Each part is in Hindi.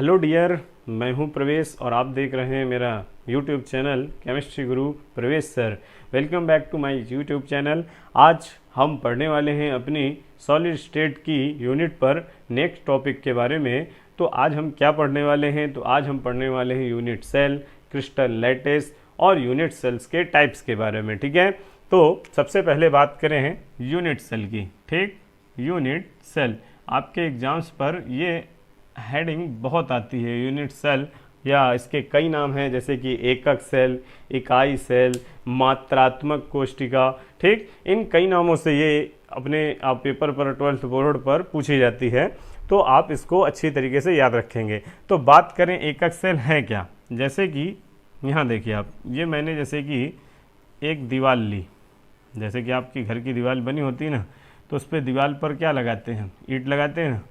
हेलो डियर, मैं हूं प्रवेश और आप देख रहे हैं मेरा YouTube channel chemistry Guru Pravesh sir. Welcome back to my YouTube channel. आज हम पढ़ने वाले हैं अपनी सॉलिड स्टेट की यूनिट पर नेक्स्ट टॉपिक के बारे में। तो आज हम क्या पढ़ने वाले हैं? तो आज हम पढ़ने वाले हैं यूनिट सेल, क्रिस्टल लैटिस और यूनिट सेल्स के टाइप्स के बारे में। ठीक है, तो सबसे पहले बात करें यूनिट सेल की। ठीक, यूनिट सेल आपके एग्जाम्स पर ये हेडिंग बहुत आती है, यूनिट सेल, या इसके कई नाम हैं जैसे कि एकक सेल, इकाई सेल, मात्रात्मक कोशिका। ठीक, इन कई नामों से ये अपने आप पेपर पर 12th बोर्ड पर पूछी जाती है, तो आप इसको अच्छी तरीके से याद रखेंगे। तो बात करें एकक सेल है क्या, जैसे कि यहाँ देखिए आप, ये मैंने जैसे कि एक दीवार ली, जैसे कि आपकी घर की दीवार बनी होती है ना, तो उस पर दीवार पर क्या लगाते हैं? ईंट लगाते हैं ना।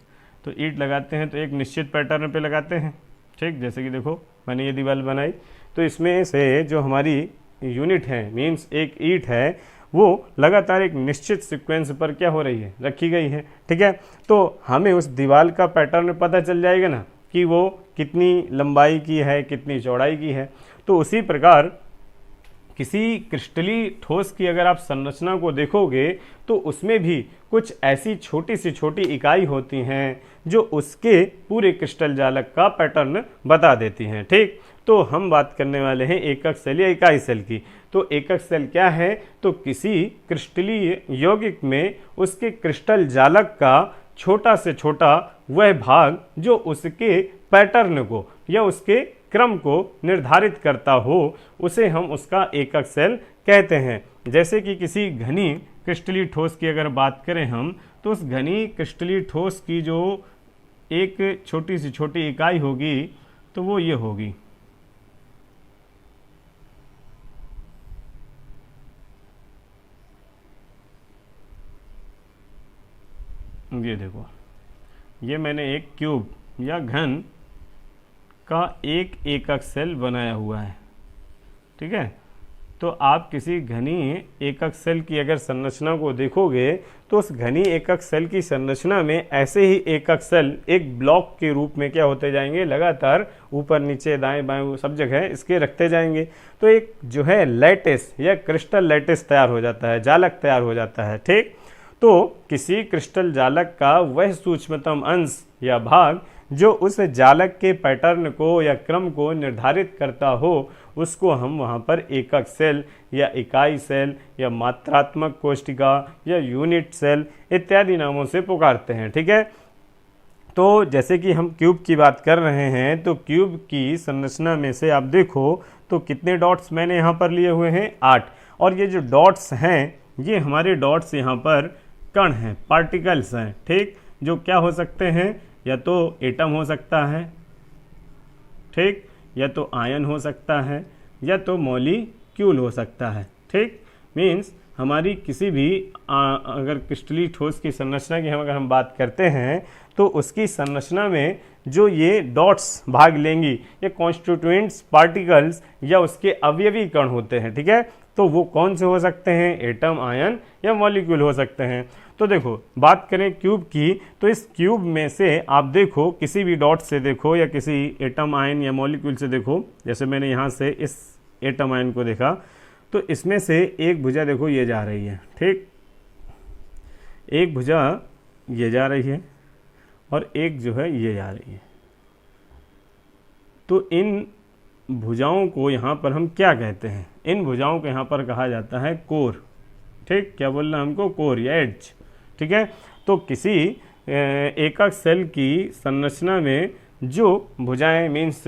तो ईंट लगाते हैं तो एक निश्चित पैटर्न पे लगाते हैं। ठीक, जैसे कि देखो मैंने ये दीवार बनाई, तो इसमें से जो हमारी यूनिट है, मीन्स एक ईंट है, वो लगातार एक निश्चित सीक्वेंस पर क्या हो रही है, रखी गई है। ठीक है, तो हमें उस दीवार का पैटर्न पता चल जाएगा ना कि वो कितनी लंबाई की है, कितनी चौड़ाई की है। तो उसी प्रकार किसी क्रिस्टली ठोस की अगर आप संरचना को देखोगे तो उसमें भी कुछ ऐसी छोटी सी छोटी इकाई होती हैं जो उसके पूरे क्रिस्टल जालक का पैटर्न बता देती हैं। ठीक, तो हम बात करने वाले हैं एकक सेल या इकाई सेल की। तो एकक सेल क्या है? तो किसी क्रिस्टलीय यौगिक में उसके क्रिस्टल जालक का छोटा से छोटा वह भाग जो उसके पैटर्न को या उसके क्रम को निर्धारित करता हो, उसे हम उसका एकक सेल कहते हैं। जैसे कि किसी घनी क्रिस्टली ठोस की अगर बात करें हम, तो उस घनी क्रिस्टली ठोस की जो एक छोटी सी छोटी इकाई होगी तो वो ये होगी। ये देखो, ये मैंने एक क्यूब या घन का एक एकक सेल बनाया हुआ है। ठीक है, तो आप किसी घनी एकक सेल की अगर संरचना को देखोगे तो उस घनी एकक सेल की संरचना में ऐसे ही एकक सेल एक ब्लॉक के रूप में क्या होते जाएंगे, लगातार ऊपर नीचे दाएं बाएं सब जगह इसके रखते जाएंगे। तो एक जो है लैटिस या क्रिस्टल लैटिस तैयार हो जाता है, जालक तैयार हो जाता है। ठीक, तो किसी क्रिस्टल जालक का वह सूक्ष्मतम अंश या भाग जो उस जालक के पैटर्न को या क्रम को निर्धारित करता हो, उसको हम वहाँ पर एकक सेल या इकाई सेल या मात्रात्मक कोशिका या यूनिट सेल इत्यादि नामों से पुकारते हैं। ठीक है, तो जैसे कि हम क्यूब की बात कर रहे हैं, तो क्यूब की संरचना में से आप देखो तो कितने डॉट्स मैंने यहाँ पर लिए हुए हैं? 8। और ये जो डॉट्स हैं, ये हमारे डॉट्स यहाँ पर कण हैं, पार्टिकल्स हैं। ठीक, जो क्या हो सकते हैं? या तो एटम हो सकता है, ठीक, या तो आयन हो सकता है, या तो मॉलिक्यूल हो सकता है। ठीक, मीन्स हमारी किसी भी अगर क्रिस्टली ठोस की संरचना की अगर हम बात करते हैं तो उसकी संरचना में जो ये डॉट्स भाग लेंगी, ये कॉन्स्टिट्यूएंट्स पार्टिकल्स या उसके अवयवी कण होते हैं। ठीक है, तो वो कौन से हो सकते हैं? एटम, आयन या मॉलिक्यूल हो सकते हैं। तो देखो, बात करें क्यूब की, तो इस क्यूब में से आप देखो किसी भी डॉट से देखो या किसी एटम, आयन या मॉलिक्यूल से देखो, जैसे मैंने यहाँ से इस एटम आयन को देखा, तो इसमें से एक भुजा देखो ये जा रही है। ठीक, एक भुजा ये जा रही है और एक जो है ये जा रही है। तो इन भुजाओं को यहाँ पर हम क्या कहते हैं? इन भुजाओं को यहाँ पर कहा जाता है कोर। ठीक, क्या बोलना हमको? कोर या एड्ज। ठीक है, तो किसी एकक सेल की संरचना में जो भुजाएं, मीन्स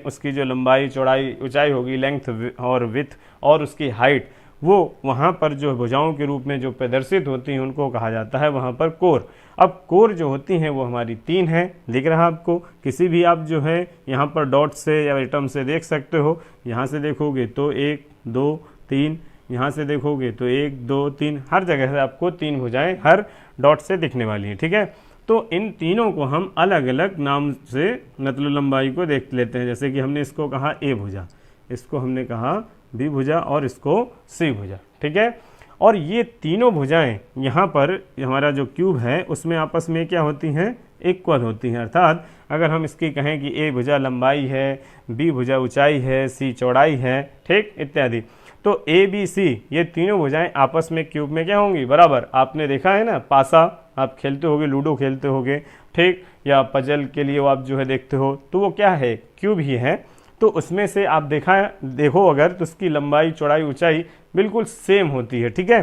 उसकी जो लंबाई, चौड़ाई, ऊंचाई होगी, लेंथ और विड्थ और उसकी हाइट, वो वहाँ पर जो भुजाओं के रूप में जो प्रदर्शित होती हैं उनको कहा जाता है वहाँ पर कोर। अब कोर जो होती हैं वो हमारी 3 है, दिख रहा आपको? किसी भी आप जो है यहाँ पर डॉट से या एटम से देख सकते हो। यहाँ से देखोगे तो 1 2 3, यहाँ से देखोगे तो 1 2 3, हर जगह से आपको 3 भुजाएं हर डॉट से दिखने वाली हैं। ठीक है, तो इन तीनों को हम अलग अलग नाम से मतलब लंबाई को देख लेते हैं। जैसे कि हमने इसको कहा ए भुजा, इसको हमने कहा बी भुजा और इसको सी भुजा। ठीक है, और ये तीनों भुजाएं यहाँ पर हमारा जो क्यूब है उसमें आपस में क्या होती हैं? इक्वल होती हैं। अर्थात अगर हम इसकी कहें कि ए भुजा लंबाई है, बी भुजा ऊंचाई है, सी चौड़ाई है, ठीक, इत्यादि, तो ए बी सी ये तीनों भुजाएं आपस में क्यूब में क्या होंगी, बराबर। आपने देखा है ना, पासा आप खेलते होगे, लूडो खेलते होगे, ठीक, या पजल के लिए वो आप जो है देखते हो, तो वो क्या है, क्यूब ही है। तो उसमें से आप देखो अगर, तो उसकी लंबाई चौड़ाई ऊंचाई बिल्कुल सेम होती है, ठीक है।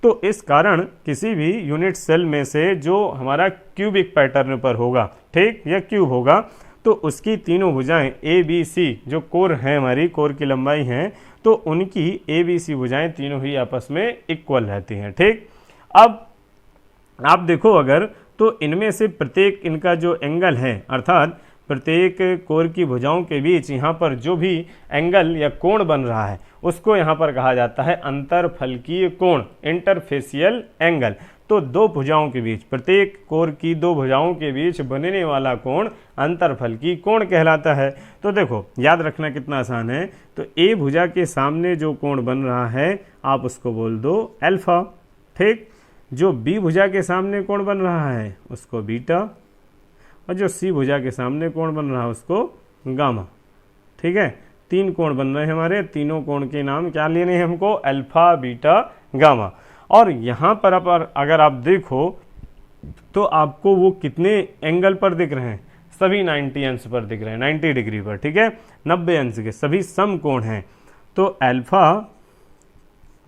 तो इस कारण किसी भी यूनिट सेल में से जो हमारा क्यूबिक पैटर्न पर होगा, ठीक, या क्यूब होगा, तो उसकी तीनों भुजाएं ए बी सी जो कोर हैं, हमारी कोर की लंबाई हैं, तो उनकी ए बी सी भुजाएं तीनों ही आपस में इक्वल रहती हैं, ठीक। अब आप देखो अगर, तो इनमें से प्रत्येक इनका जो एंगल है, अर्थात प्रत्येक कोर की भुजाओं के बीच यहाँ पर जो भी एंगल या कोण बन रहा है उसको यहाँ पर कहा जाता है अंतरफलकीय कोण, इंटरफेसियल एंगल। तो दो भुजाओं के बीच, प्रत्येक कोर की दो भुजाओं के बीच बनने वाला कोण अंतरफलकीय कोण कहलाता है। तो देखो याद रखना कितना आसान है। तो ए भुजा के सामने जो कोण बन रहा है आप उसको बोल दो अल्फा, ठीक। जो बी भुजा के सामने कोण बन रहा है उसको बीटा, और जो सी भुजा के सामने कोण बन रहा है उसको गामा, ठीक है। तीन कोण बन रहे हैं हमारे, तीनों कोण के नाम क्या लेने हैं हमको, अल्फा, बीटा, गामा। और यहाँ पर अगर आप देखो तो आपको वो कितने एंगल पर दिख रहे हैं, सभी 90 अंश पर दिख रहे हैं, 90 डिग्री पर, ठीक है, 90 अंश के सभी सम कोण हैं। तो अल्फा,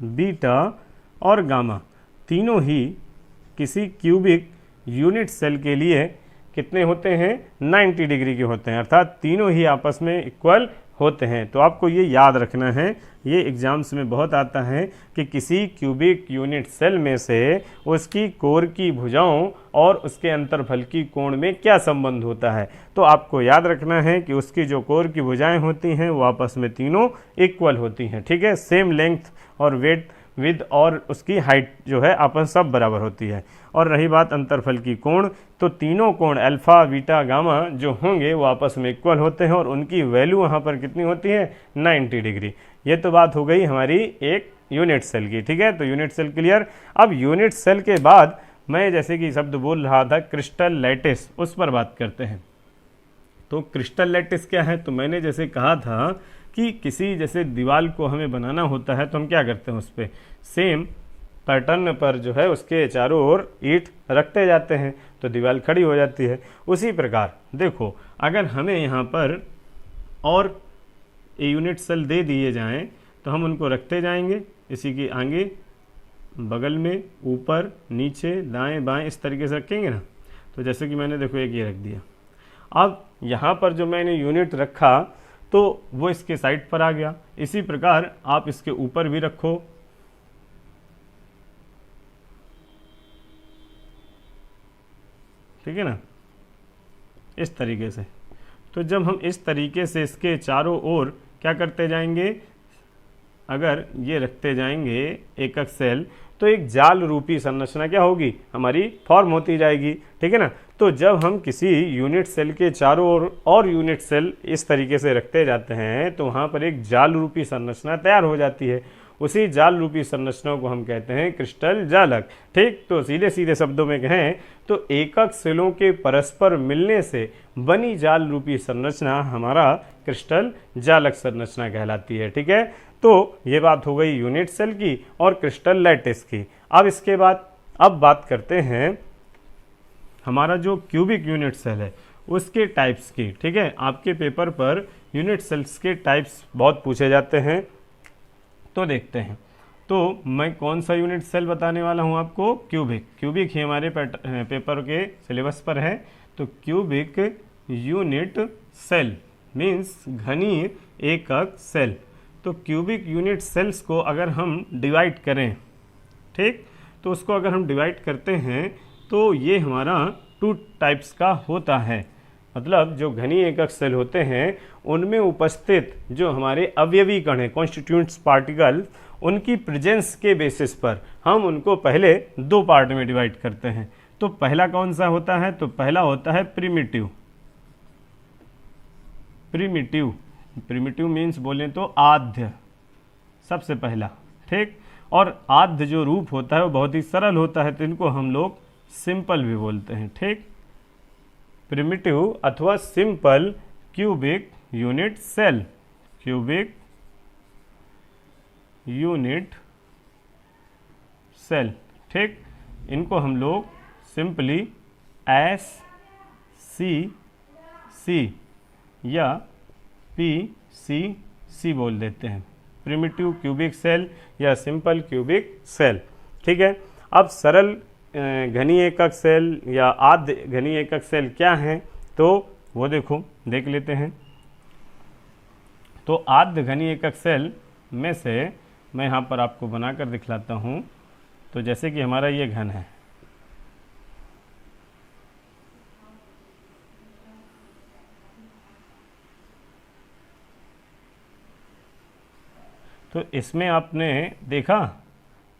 बीटा और गामा तीनों ही किसी क्यूबिक यूनिट सेल के लिए कितने होते हैं, 90 डिग्री के होते हैं, अर्थात तीनों ही आपस में इक्वल होते हैं। तो आपको ये याद रखना है, ये एग्जाम्स में बहुत आता है कि किसी क्यूबिक यूनिट सेल में से उसकी कोर की भुजाओं और उसके अंतरफलकी कोण में क्या संबंध होता है। तो आपको याद रखना है कि उसकी जो कोर की भुजाएं होती हैं वो आपस में तीनों इक्वल होती हैं, ठीक है, सेम लेंथ और वेट, विद और उसकी हाइट जो है आपस सब बराबर होती है। और रही बात अंतरफलकी कोण, तो तीनों कोण अल्फा, बीटा, गामा जो होंगे वो आपस में इक्वल होते हैं और उनकी वैल्यू वहाँ पर कितनी होती है, 90 डिग्री। ये तो बात हो गई हमारी एक यूनिट सेल की, ठीक है। तो यूनिट सेल क्लियर। अब यूनिट सेल के बाद मैं जैसे कि शब्द बोल रहा था क्रिस्टल लैटिस, उस पर बात करते हैं। तो क्रिस्टल लैटिस क्या है, तो मैंने जैसे कहा था कि किसी जैसे दीवार को हमें बनाना होता है तो हम क्या करते हैं, उस पर सेम पैटर्न पर जो है उसके चारों ओर ईंट रखते जाते हैं तो दीवार खड़ी हो जाती है। उसी प्रकार देखो अगर हमें यहाँ पर और यूनिट सेल दे दिए जाएं तो हम उनको रखते जाएंगे, इसी के आगे, बगल में, ऊपर, नीचे, दाएं बाएं, इस तरीके से रखेंगे ना। तो जैसे कि मैंने देखो एक ये रख दिया, अब यहाँ पर जो मैंने यूनिट रखा तो वो इसके साइड पर आ गया। इसी प्रकार आप इसके ऊपर भी रखो, ठीक है ना, इस तरीके से। तो जब हम इस तरीके से इसके चारों ओर क्या करते जाएंगे, अगर ये रखते जाएंगे एक एक सेल, तो एक जाल रूपी संरचना क्या होगी, हमारी फॉर्म होती जाएगी, ठीक है ना। तो जब हम किसी यूनिट सेल के चारों ओर और यूनिट सेल इस तरीके से रखते जाते हैं तो वहाँ पर एक जाल रूपी संरचना तैयार हो जाती है। उसी जाल रूपी संरचना को हम कहते हैं क्रिस्टल जालक, ठीक। तो सीधे सीधे शब्दों में कहें तो एकक सेलों के परस्पर मिलने से बनी जाल रूपी संरचना हमारा क्रिस्टल जालक संरचना कहलाती है, ठीक है। तो ये बात हो गई यूनिट सेल की और क्रिस्टल लैटिस की। अब इसके बाद अब बात करते हैं हमारा जो क्यूबिक यूनिट सेल है उसके टाइप्स की, ठीक है। आपके पेपर पर यूनिट सेल्स के टाइप्स बहुत पूछे जाते हैं, तो देखते हैं। तो मैं कौन सा यूनिट सेल बताने वाला हूं आपको, क्यूबिक। क्यूबिक ही हमारे पेपर के सिलेबस पर है। तो क्यूबिक यूनिट सेल मीन्स घनीय एकक सेल। तो क्यूबिक यूनिट सेल्स को अगर हम डिवाइड करें, ठीक, तो उसको अगर हम डिवाइड करते हैं तो ये हमारा 2 टाइप्स का होता है। मतलब जो घनीय एकक सेल होते हैं उनमें उपस्थित जो हमारे अवयवी कण हैं, कॉन्स्टिट्यूएंट्स पार्टिकल, उनकी प्रेजेंस के बेसिस पर हम उनको पहले 2 पार्ट में डिवाइड करते हैं। तो पहला कौन सा होता है, तो पहला होता है प्रिमिटिव। प्रिमिटिव प्रिमिटिव मीन्स बोलें तो आद्य, सबसे पहला, ठीक। और आद्य जो रूप होता है वो बहुत ही सरल होता है, तो इनको हम लोग सिंपल भी बोलते हैं, ठीक। प्रिमिटिव अथवा simple cubic unit cell, cubic unit cell. ठीक, इनको हम लोग सिंपली एस सी या PCC बोल देते हैं, प्रिमिटिव क्यूबिक सेल या सिंपल क्यूबिक सेल। ठीक है, अब सरल घनी एकक सेल या आद्य घनी एकक सेल क्या हैं, तो वो देख लेते हैं। तो आद्य घनी एकक सेल में से मैं यहाँ पर आपको बनाकर दिखलाता हूँ। तो जैसे कि हमारा ये घन है, तो इसमें आपने देखा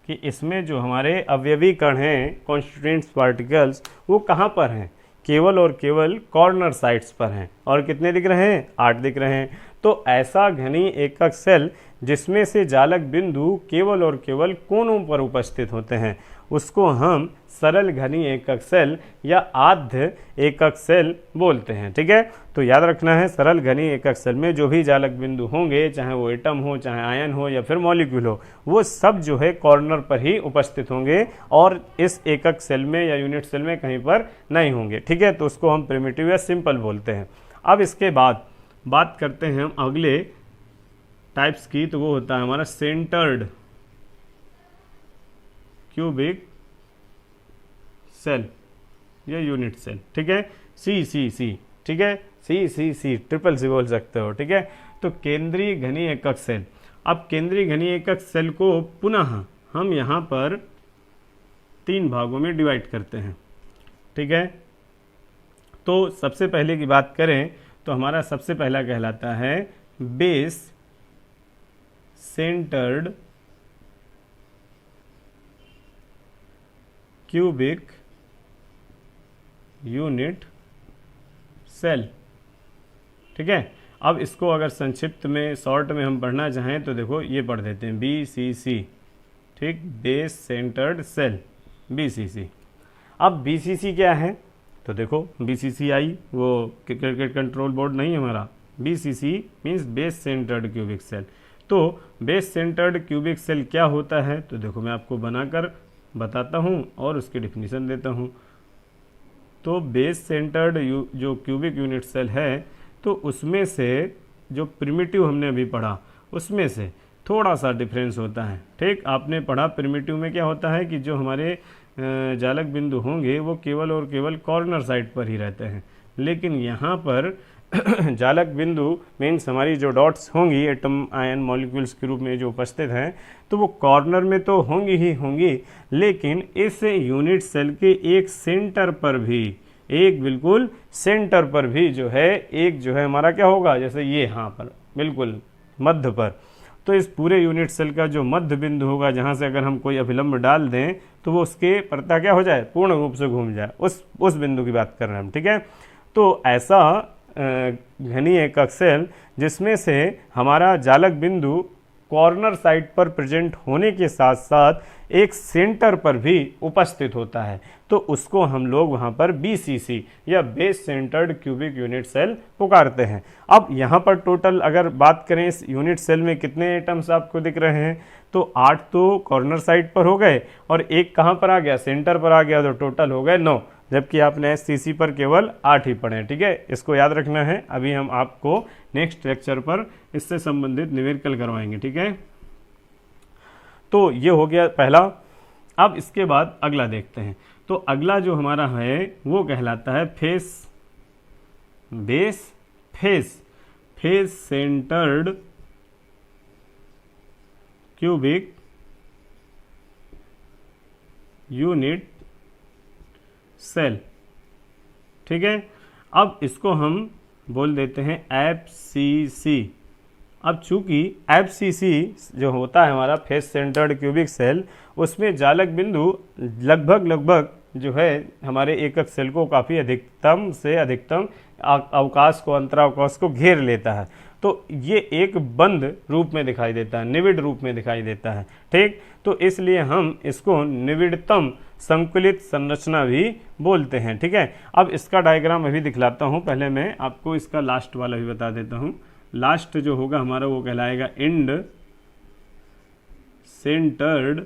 कि इसमें जो हमारे अवयवी कण हैं, कॉन्स्टिट्यूएंट्स पार्टिकल्स, वो कहाँ पर हैं, केवल और केवल कॉर्नर साइड्स पर हैं। और कितने दिख रहे हैं, 8 दिख रहे हैं। तो ऐसा घनी एकक सेल जिसमें से जालक बिंदु केवल और केवल कोनों पर उपस्थित होते हैं, उसको हम सरल घनी एकक सेल या आद्य एकक सेल बोलते हैं। ठीक है, तो याद रखना है, सरल घनी एकक सेल में जो भी जालक बिंदु होंगे, चाहे वो एटम हो, चाहे आयन हो या फिर मॉलिक्यूल हो, वो सब जो है कॉर्नर पर ही उपस्थित होंगे और इस एकक सेल में या यूनिट सेल में कहीं पर नहीं होंगे। ठीक है, तो उसको हम प्रिमिटिव या सिंपल बोलते हैं। अब इसके बाद बात करते हैं हम अगले टाइप्स की, तो वो होता है हमारा सेंटर्ड क्यूबिक सेल या यूनिट सेल। ठीक है, सी, ठीक है, सी ट्रिपल सी बोल सकते हो। ठीक है, तो केंद्रीय घनी एकक सेल। अब केंद्रीय घनी एकक सेल को पुनः हम यहाँ पर 3 भागों में डिवाइड करते हैं। ठीक है, तो सबसे पहले की बात करें तो हमारा सबसे पहला कहलाता है base centred cubic unit cell. ठीक है, अब इसको अगर संक्षिप्त में शॉर्ट में हम पढ़ना चाहें तो देखो ये पढ़ देते हैं BCC। ठीक, बेस सेंटर्ड सेल, BCC। अब BCC क्या है, तो देखो BCCI वो क्रिकेट कंट्रोल बोर्ड नहीं है हमारा, BCC means base centred cubic cell. तो बेस सेंटर्ड क्यूबिक सेल क्या होता है, तो देखो मैं आपको बनाकर बताता हूँ और उसकी डिफिनीशन देता हूँ। तो बेस सेंटर्ड जो क्यूबिक यूनिट सेल है, तो उसमें से जो प्रिमिटिव हमने अभी पढ़ा उसमें से थोड़ा सा डिफरेंस होता है। ठीक, आपने पढ़ा प्रिमिटिव में क्या होता है कि जो हमारे जालक बिंदु होंगे वो केवल और केवल कॉर्नर साइड पर ही रहते हैं, लेकिन यहाँ पर जालक बिंदु मीन्स हमारी जो डॉट्स होंगी एटम आयन मॉलिक्यूल्स के रूप में जो उपस्थित हैं, तो वो कॉर्नर में तो होंगी ही होंगी, लेकिन इस यूनिट सेल के एक सेंटर पर भी, एक बिल्कुल सेंटर पर भी जो है एक जो है हमारा क्या होगा, जैसे ये यहाँ पर बिल्कुल मध्य पर, तो इस पूरे यूनिट सेल का जो मध्य बिंदु होगा, जहाँ से अगर हम कोई अभिलंब डाल दें तो वो उसके परता क्या हो जाए, पूर्ण रूप से घूम जाए, उस बिंदु की बात कर रहे हैं हम। ठीक है, तो ऐसा घनी एकक सेल जिसमें से हमारा जालक बिंदु कॉर्नर साइड पर प्रेजेंट होने के साथ साथ एक सेंटर पर भी उपस्थित होता है, तो उसको हम लोग वहाँ पर BCC या base centred cubic unit cell पुकारते हैं। अब यहाँ पर टोटल अगर बात करें इस यूनिट सेल में कितने एटम्स आपको दिख रहे हैं, तो 8 तो कॉर्नर साइड पर हो गए और एक कहाँ पर आ गया, सेंटर पर आ गया, तो टोटल हो गए 9, जबकि आपने SCC पर केवल 8 ही पढ़े। ठीक है, इसको याद रखना है। अभी हम आपको नेक्स्ट लेक्चर पर इससे संबंधित न्यूमेरिकल करवाएंगे। ठीक है, तो ये हो गया पहला। अब इसके बाद अगला देखते हैं। तो अगला जो हमारा है वो कहलाता है face centred cubic unit cell. ठीक है, अब इसको हम बोल देते हैं FCC। अब चूंकि FCC जो होता है हमारा फेस सेंटर्ड क्यूबिक सेल, उसमें जालक बिंदु लगभग जो है हमारे एकक सेल को काफ़ी अधिकतम से अधिकतम अवकाश को, अंतरावकाश को घेर लेता है। तो ये एक बंद रूप में दिखाई देता है, निविड़ रूप में दिखाई देता है। ठीक, तो इसलिए हम इसको निविड़तम संकुलित संरचना भी बोलते हैं। ठीक है, अब इसका डायग्राम अभी दिखलाता हूँ। पहले मैं आपको इसका लास्ट वाला भी बता देता हूँ। लास्ट जो होगा हमारा वो कहलाएगा end centred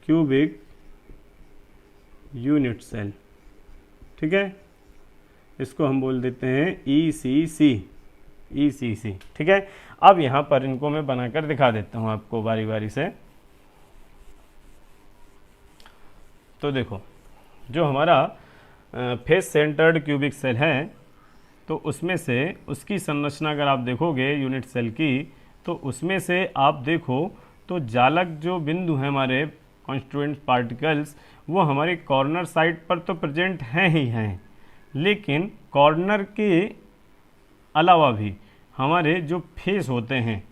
cubic unit cell. ठीक है, इसको हम बोल देते हैं ECC। ठीक है, अब यहाँ पर इनको मैं बनाकर दिखा देता हूँ आपको बारी बारी से। तो देखो, जो हमारा फेस सेंटर्ड क्यूबिक सेल है, तो उसमें से उसकी संरचना अगर आप देखोगे यूनिट सेल की, तो उसमें से आप देखो तो जालक जो बिंदु हैं हमारे कॉन्स्टिट्यूएंट पार्टिकल्स, वो हमारे कॉर्नर साइड पर तो प्रेजेंट हैं ही हैं, लेकिन कॉर्नर के अलावा भी हमारे जो फेस होते हैं,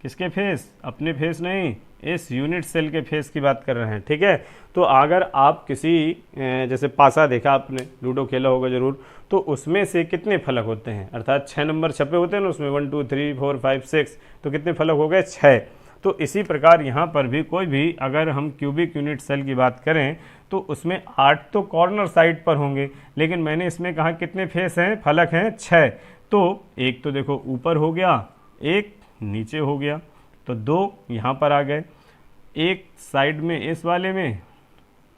किसके फेस? अपने फेस नहीं, इस यूनिट सेल के फेस की बात कर रहे हैं। ठीक है, तो अगर आप किसी जैसे पासा देखा आपने, लूडो खेला होगा जरूर, तो उसमें से कितने फलक होते हैं, अर्थात 6 नंबर छपे होते हैं ना उसमें, 1 2 3 4 5 6, तो कितने फलक हो गए? 6। तो इसी प्रकार यहाँ पर भी कोई भी अगर हम क्यूबिक यूनिट सेल की बात करें तो उसमें 8 तो कॉर्नर साइड पर होंगे, लेकिन मैंने इसमें कहा कितने फेस हैं, फलक हैं 6। तो एक तो देखो ऊपर हो गया, एक नीचे हो गया, तो 2 यहाँ पर आ गए, एक साइड में इस वाले में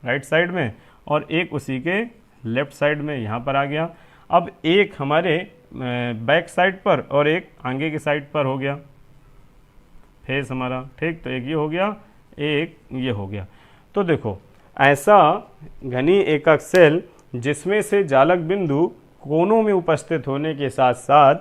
राइट साइड में, और एक उसी के लेफ्ट साइड में यहाँ पर आ गया। अब एक हमारे बैक साइड पर और एक आगे की साइड पर हो गया फेस हमारा। ठीक, तो एक ये हो गया, एक ये हो गया। तो देखो, ऐसा घनी एकक सेल जिसमें से जालक बिंदु कोनों में उपस्थित होने के साथ साथ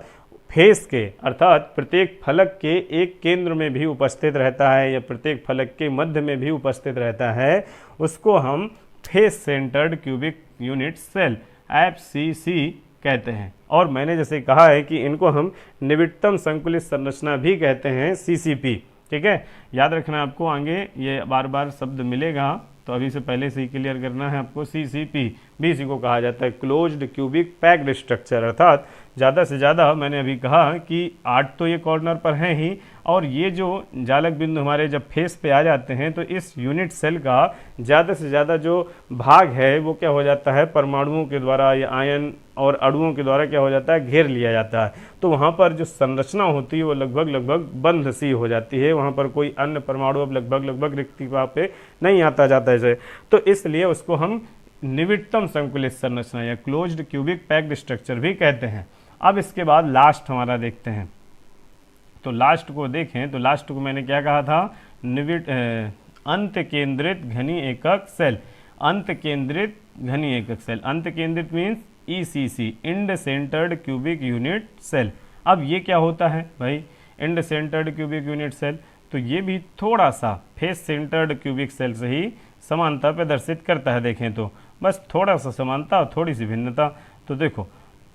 फेस के अर्थात प्रत्येक फलक के एक केंद्र में भी उपस्थित रहता है या प्रत्येक फलक के मध्य में भी उपस्थित रहता है, उसको हम face centred cubic unit cell FCC कहते हैं। और मैंने जैसे कहा है कि इनको हम निविड़तम संकुलित संरचना भी कहते हैं, CCP। ठीक है, याद रखना आपको, आगे ये बार बार शब्द मिलेगा, तो अभी से पहले से ही क्लियर करना है आपको। CCP भी इसी को कहा जाता है, क्लोज्ड क्यूबिक पैक्ड स्ट्रक्चर। अर्थात ज़्यादा से ज़्यादा मैंने अभी कहा कि 8 तो ये कॉर्नर पर हैं ही, और ये जो जालक बिंदु हमारे जब फेस पे आ जाते हैं तो इस यूनिट सेल का ज़्यादा से ज़्यादा जो भाग है वो क्या हो जाता है, परमाणुओं के द्वारा या आयन और अणुओं के द्वारा क्या हो जाता है, घेर लिया जाता है। तो वहाँ पर जो संरचना होती है वो लगभग बंद सी हो जाती है, वहाँ पर कोई अन्य परमाणु अब लगभग रिक्ति वहाँ पे नहीं आता जाता है। तो इसलिए उसको हम निविड़तम संकुलित संरचना या क्लोज्ड क्यूबिक पैक्ड स्ट्रक्चर भी कहते हैं। अब इसके बाद लास्ट हमारा देखते हैं। तो लास्ट को देखें तो लास्ट को मैंने क्या कहा था, अंत केंद्रित घनी एकक सेल। अंत केंद्रित घनी एकक सेल, अंत केंद्रित means ECC, end centred cubic unit cell. अब ये क्या होता है भाई, end centred cubic unit cell, तो ये भी थोड़ा सा फेस सेंटर्ड क्यूबिक सेल से ही समानता प्रदर्शित करता है। देखें तो बस थोड़ा सा समानता और थोड़ी सी भिन्नता। तो देखो,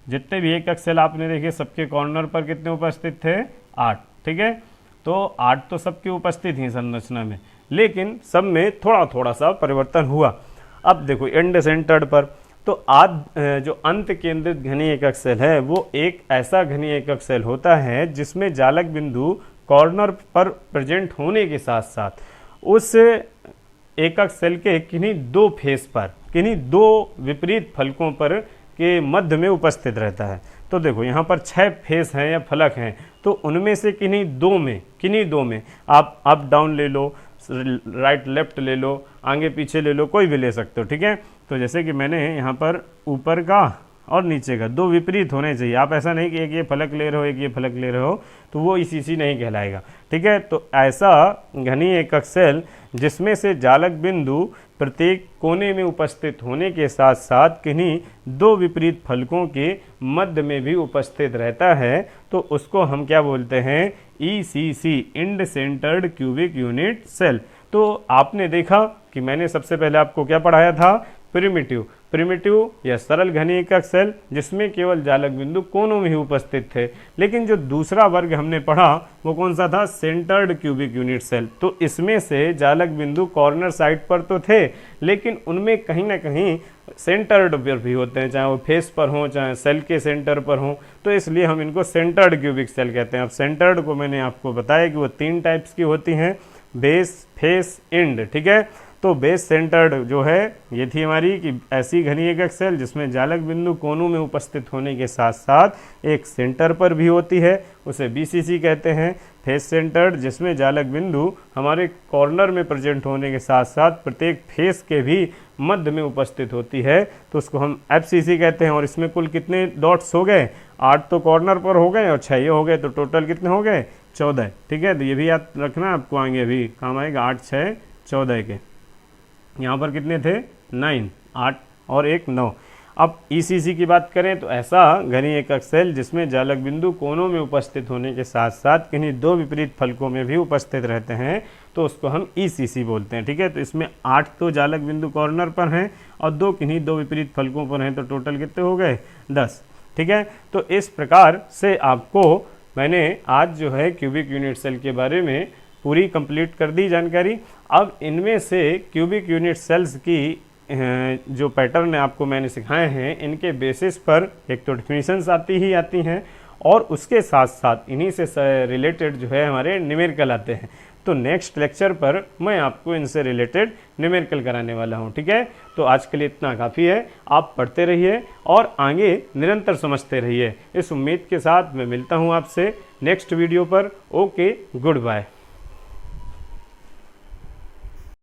जितने भी एकक सेल आपने देखे सबके कॉर्नर पर कितने उपस्थित थे, 8। ठीक है, तो 8 तो सबके उपस्थित ही संरचना में, लेकिन सब में थोड़ा थोड़ा सा परिवर्तन हुआ। अब देखो एंड सेंटर्ड पर, तो जो अंत केंद्रित घनी एकक सेल है वो एक ऐसा घनी एकक सेल होता है जिसमें जालक बिंदु कॉर्नर पर प्रेजेंट होने के साथ साथ उस एकक सेल के किन्हीं 2 फेस पर, किन्हीं 2 विपरीत फलकों पर के मध्य में उपस्थित रहता है। तो देखो यहाँ पर 6 फेस हैं या फलक हैं, तो उनमें से किन्हीं दो में आप अप डाउन ले लो, राइट लेफ्ट ले लो, आगे पीछे ले लो, कोई भी ले सकते हो। ठीक है, तो जैसे कि मैंने यहाँ पर ऊपर का और नीचे का 2 विपरीत होने चाहिए। आप ऐसा नहीं कि एक ये फलक ले रहे हो एक ये फलक ले रहे हो, तो वो ECC नहीं कहलाएगा। ठीक है, तो ऐसा घनी एकक सेल जिसमें से जालक बिंदु प्रत्येक कोने में उपस्थित होने के साथ साथ किन्हीं 2 विपरीत फलकों के मध्य में भी उपस्थित रहता है, तो उसको हम क्या बोलते हैं, ECC, end centred cubic unit cell. तो आपने देखा कि मैंने सबसे पहले आपको क्या पढ़ाया था, प्रिमिटिव। प्रिमिटिव या सरल घनी एकक सेल जिसमें केवल जालक बिंदु कोनों में ही उपस्थित थे। लेकिन जो दूसरा वर्ग हमने पढ़ा वो कौन सा था, सेंटर्ड क्यूबिक यूनिट सेल। तो इसमें से जालक बिंदु कॉर्नर साइड पर तो थे लेकिन उनमें कहीं ना कहीं सेंटर्ड पर भी होते हैं, चाहे वो फेस पर हो चाहे सेल के सेंटर पर हो, तो इसलिए हम इनको सेंटर्ड क्यूबिक सेल कहते हैं। अब सेंटर्ड को मैंने आपको बताया कि वो 3 टाइप्स की होती हैं, बेस, फेस, एंड। ठीक है, तो बेस सेंटर्ड जो है ये थी हमारी कि ऐसी घनी एकक सेल जिसमें जालक बिंदु कोनों में उपस्थित होने के साथ साथ एक सेंटर पर भी होती है, उसे बीसीसी कहते हैं। फेस सेंटर्ड जिसमें जालक बिंदु हमारे कॉर्नर में प्रेजेंट होने के साथ साथ प्रत्येक फेस के भी मध्य में उपस्थित होती है, तो उसको हम एफसीसी कहते हैं। और इसमें कुल कितने डॉट्स हो गए, 8 तो कॉर्नर पर हो गए और 6 ये हो गए, तो टोटल कितने हो गए, 14। ठीक है, तो ये भी याद रखना आपको, आगे अभी काम आएगा। 8, 6, 14 के यहाँ पर कितने थे, 9, 8 और 1, 9। अब ईसीसी की बात करें तो ऐसा घनी एकक सेल जिसमें जालक बिंदु कोनों में उपस्थित होने के साथ साथ किन्हीं 2 विपरीत फलकों में भी उपस्थित रहते हैं, तो उसको हम ईसीसी बोलते हैं। ठीक है, तो इसमें 8 तो जालक बिंदु कॉर्नर पर हैं और 2 किन्हीं 2 विपरीत फलकों पर हैं, तो टोटल कितने हो गए, 10। ठीक है, तो इस प्रकार से आपको मैंने आज जो है क्यूबिक यूनिट सेल के बारे में पूरी कंप्लीट कर दी जानकारी। अब इनमें से क्यूबिक यूनिट सेल्स की जो पैटर्न आपको मैंने सिखाए हैं, इनके बेसिस पर एक तो डिफिनीशंस आती हैं और उसके साथ साथ इन्हीं से रिलेटेड जो है हमारे न्यूमेरिकल आते हैं। तो नेक्स्ट लेक्चर पर मैं आपको इनसे रिलेटेड न्यूमेरिकल कराने वाला हूं। ठीक है, तो आज के लिए इतना काफ़ी है। आप पढ़ते रहिए और आगे निरंतर समझते रहिए। इस उम्मीद के साथ मैं मिलता हूं आपसे नेक्स्ट वीडियो पर। Okay, good bye.